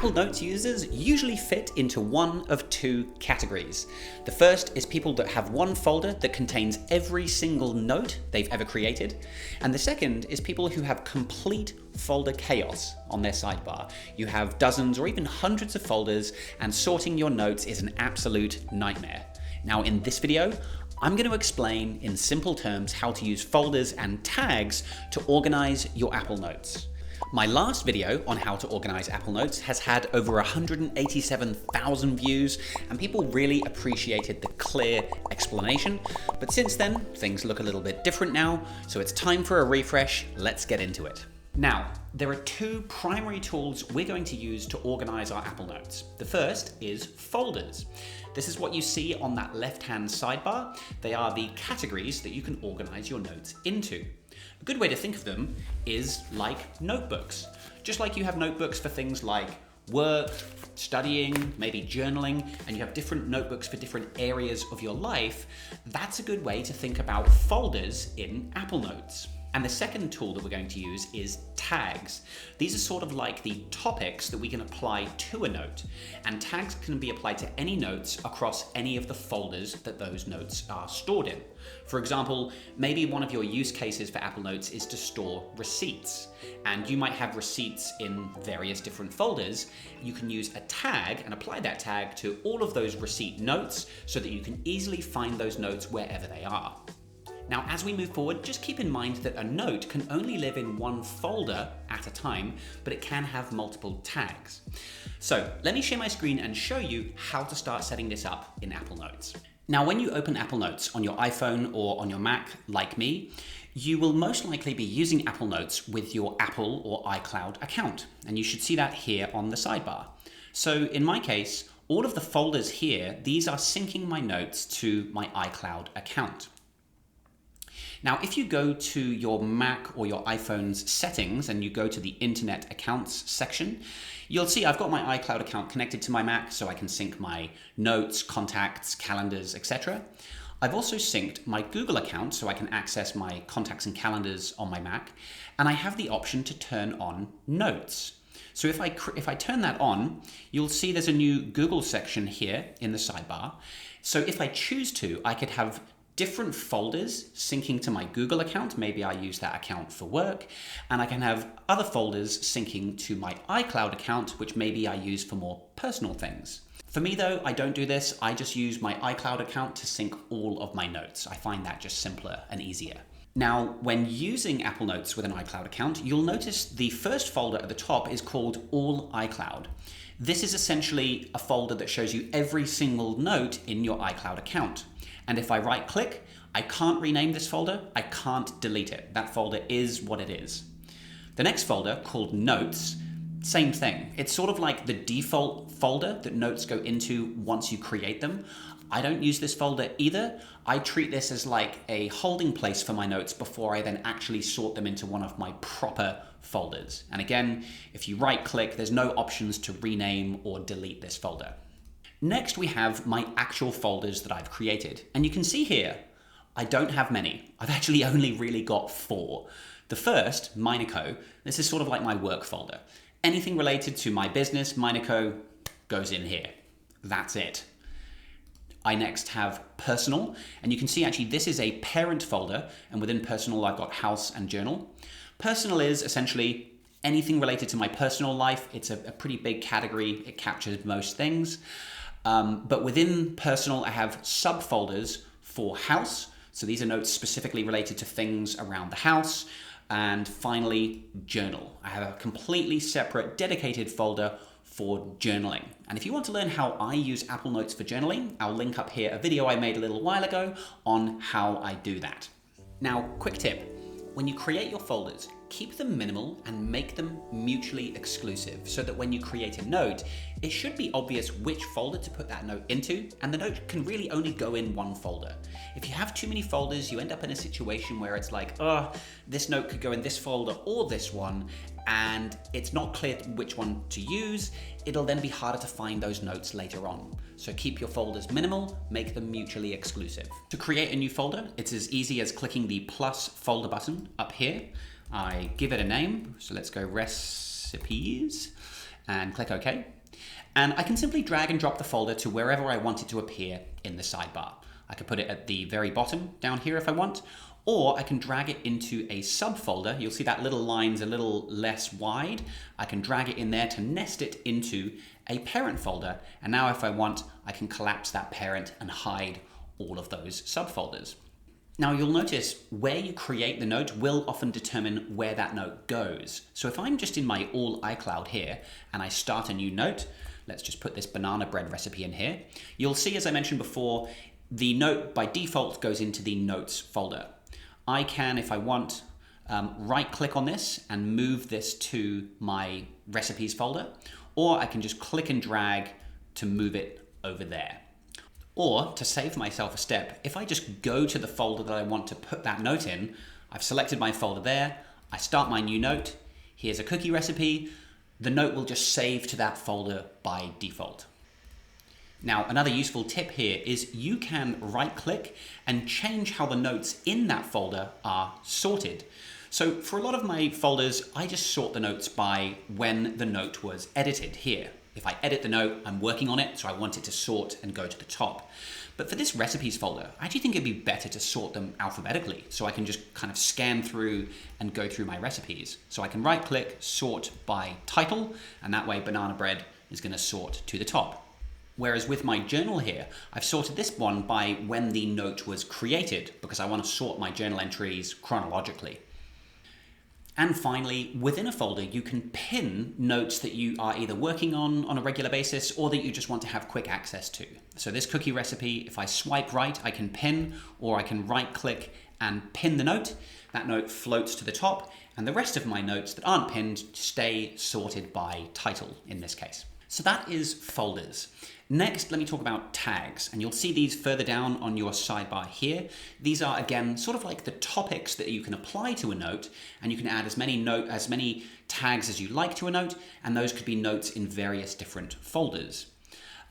Apple Notes users usually fit into one of two categories. The first is people that have one folder that contains every single note they've ever created, and the second is people who have complete folder chaos on their sidebar. You have dozens or even hundreds of folders, and sorting your notes is an absolute nightmare. Now in this video, I'm going to explain in simple terms how to use folders and tags to organize your Apple Notes. My last video on how to organize Apple Notes has had over 187,000 views, and people really appreciated the clear explanation. But since then, things look a little bit different now, so it's time for a refresh. Let's get into it. Now, there are two primary tools we're going to use to organize our Apple Notes. The first is folders. This is what you see on that left-hand sidebar. They are the categories that you can organize your notes into. A good way to think of them is like notebooks. Just like you have notebooks for things like work, studying, maybe journaling, and you have different notebooks for different areas of your life, that's a good way to think about folders in Apple Notes. And the second tool that we're going to use is tags. These are sort of like the topics that we can apply to a note, and tags can be applied to any notes across any of the folders that those notes are stored in. For example, maybe one of your use cases for Apple Notes is to store receipts, and you might have receipts in various different folders. You can use a tag and apply that tag to all of those receipt notes so that you can easily find those notes wherever they are. Now, as we move forward, just keep in mind that a note can only live in one folder at a time, but it can have multiple tags. So let me share my screen and show you how to start setting this up in Apple Notes. Now, when you open Apple Notes on your iPhone or on your Mac, like me, you will most likely be using Apple Notes with your Apple or iCloud account, and you should see that here on the sidebar. So in my case, all of the folders here, these are syncing my notes to my iCloud account. Now, if you go to your Mac or your iPhone's settings and you go to the Internet Accounts section, you'll see I've got my iCloud account connected to my Mac so I can sync my notes, contacts, calendars, etc. I've also synced my Google account so I can access my contacts and calendars on my Mac, and I have the option to turn on Notes. So if I turn that on, you'll see there's a new Google section here in the sidebar. So if I choose to, I could have different folders syncing to my Google account. Maybe I use that account for work, and I can have other folders syncing to my iCloud account, which maybe I use for more personal things. For me though, I don't do this. I just use my iCloud account to sync all of my notes. I find that just simpler and easier. Now, when using Apple Notes with an iCloud account, you'll notice the first folder at the top is called All iCloud. This is essentially a folder that shows you every single note in your iCloud account. And if I right click, I can't rename this folder, I can't delete it. That folder is what it is. The next folder, called Notes, same thing. It's sort of like the default folder that notes go into once you create them. I don't use this folder either. I treat this as like a holding place for my notes before I then actually sort them into one of my proper folders. And again, if you right click, there's no options to rename or delete this folder. Next, we have my actual folders that I've created. And you can see here, I don't have many. I've actually only really got 4. The first, Minico, this is sort of like my work folder. Anything related to my business, Minico, goes in here. That's it. I next have personal, and you can see actually this is a parent folder, and within personal I've got house and journal. Personal is essentially anything related to my personal life. It's a pretty big category. It captures most things. But within personal, I have subfolders for house. So these are notes specifically related to things around the house. And finally, journal. I have a completely separate dedicated folder for journaling. And if you want to learn how I use Apple Notes for journaling, I'll link up here a video I made a little while ago on how I do that. Now, quick tip. When you create your folders, keep them minimal and make them mutually exclusive so that when you create a note, it should be obvious which folder to put that note into, and the note can really only go in one folder. If you have too many folders, you end up in a situation where it's like, oh, this note could go in this folder or this one, and it's not clear which one to use. It'll then be harder to find those notes later on. So keep your folders minimal, make them mutually exclusive. To create a new folder, it's as easy as clicking the plus folder button up here. I give it a name, so let's go recipes. and click OK. And I can simply drag and drop the folder to wherever I want it to appear in the sidebar. I could put it at the very bottom down here if I want, or I can drag it into a subfolder. You'll see that little line's a little less wide. I can drag it in there to nest it into a parent folder. And now if I want, I can collapse that parent and hide all of those subfolders. Now you'll notice where you create the note will often determine where that note goes. So if I'm just in my all iCloud here and I start a new note, let's just put this banana bread recipe in here. You'll see, as I mentioned before, the note by default goes into the notes folder. I can, if I want, right click on this and move this to my recipes folder, or I can just click and drag to move it over there. Or to save myself a step, if I just go to the folder that I want to put that note in, I've selected my folder there, I start my new note, here's a cookie recipe, the note will just save to that folder by default. Now, another useful tip here is you can right click and change how the notes in that folder are sorted. So for a lot of my folders, I just sort the notes by when the note was edited here. If I edit the note, I'm working on it, so I want it to sort and go to the top. But for this recipes folder, I actually think it'd be better to sort them alphabetically, so I can just kind of scan through and go through my recipes. So I can right click, sort by title, and that way banana bread is going to sort to the top. Whereas with my journal here, I've sorted this one by when the note was created, because I want to sort my journal entries chronologically. And finally, within a folder, you can pin notes that you are either working on a regular basis or that you just want to have quick access to. So this cookie recipe, if I swipe right, I can pin, or I can right click and pin the note. That note floats to the top, and the rest of my notes that aren't pinned stay sorted by title in this case. So that is folders. Next, let me talk about tags, and you'll see these further down on your sidebar here. These are, again, sort of like the topics that you can apply to a note, and you can add as many tags as you like to a note, and those could be notes in various different folders.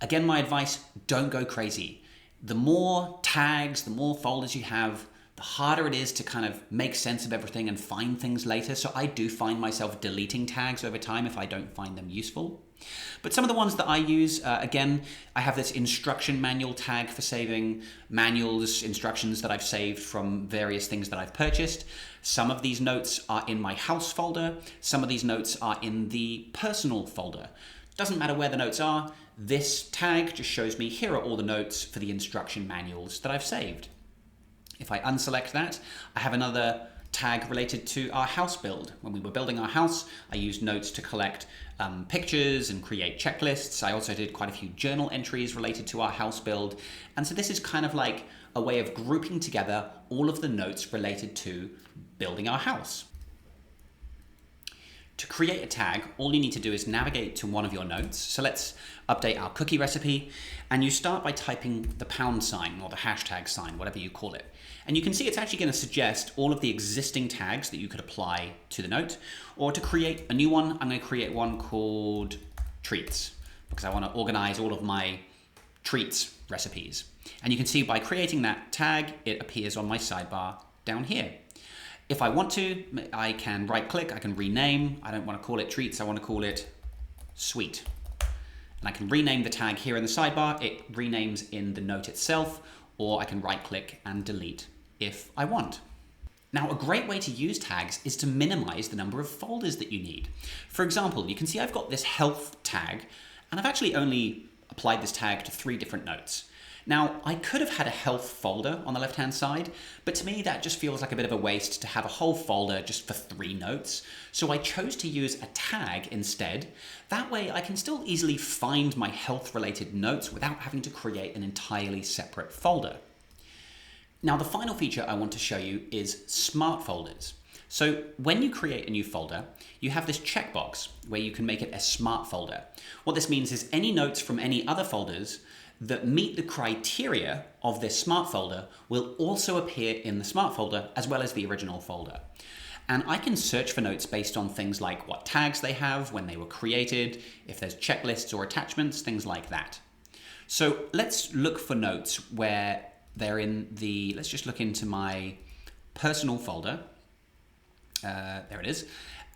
Again, my advice, don't go crazy. The more tags, the more folders you have, the harder it is to kind of make sense of everything and find things later. So I do find myself deleting tags over time if I don't find them useful. But some of the ones that I use, again, I have this instruction manual tag for saving manuals, instructions that I've saved from various things that I've purchased. Some of these notes are in my house folder. Some of these notes are in the personal folder. Doesn't matter where the notes are. This tag just shows me here are all the notes for the instruction manuals that I've saved. If I unselect that, I have another tag related to our house build. When we were building our house, I used notes to collect pictures and create checklists. I also did quite a few journal entries related to our house build. And so this is kind of like a way of grouping together all of the notes related to building our house. To create a tag, all you need to do is navigate to one of your notes. So let's update our cookie recipe. And you start by typing the pound sign or the hashtag sign, whatever you call it. And you can see it's actually going to suggest all of the existing tags that you could apply to the note. Or to create a new one, I'm going to create one called treats, because I want to organize all of my treats recipes. And you can see by creating that tag, it appears on my sidebar down here. If I want to, I can right click, I can rename. I don't want to call it treats, I want to call it sweet. And I can rename the tag here in the sidebar. It renames in the note itself, or I can right click and delete if I want. Now, a great way to use tags is to minimize the number of folders that you need. For example, you can see I've got this health tag, and I've actually only applied this tag to 3 different notes. Now, I could have had a health folder on the left-hand side, but to me that just feels like a bit of a waste to have a whole folder just for 3 notes. So I chose to use a tag instead. That way I can still easily find my health-related notes without having to create an entirely separate folder. Now, the final feature I want to show you is smart folders. So when you create a new folder, you have this checkbox where you can make it a smart folder. What this means is any notes from any other folders that meet the criteria of this smart folder will also appear in the smart folder as well as the original folder. And I can search for notes based on things like what tags they have, when they were created, if there's checklists or attachments, things like that. So let's look for notes where they're in the, let's just look into my personal folder. There it is.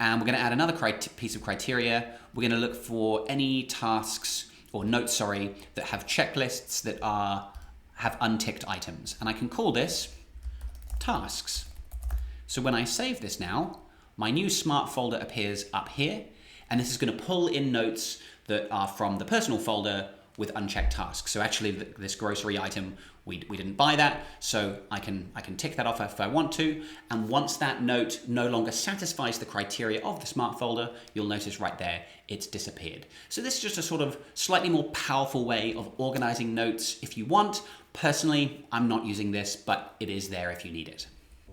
And we're going to add another piece of criteria. We're going to look for any tasks or notes, that have checklists that have unticked items. And I can call this tasks. So when I save this now, my new smart folder appears up here, and this is going to pull in notes that are from the personal folder with unchecked tasks. So actually this grocery item, we didn't buy that, so I can tick that off if I want to. And once that note no longer satisfies the criteria of the smart folder, you'll notice right there, it's disappeared. So this is just a sort of slightly more powerful way of organizing notes if you want. Personally, I'm not using this, but it is there if you need it.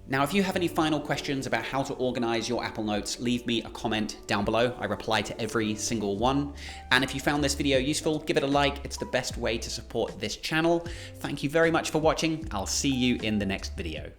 Now, if you have any final questions about how to organize your Apple Notes, leave me a comment down below. I reply to every single one. And if you found this video useful, give it a like. It's the best way to support this channel. Thank you very much for watching. I'll see you in the next video.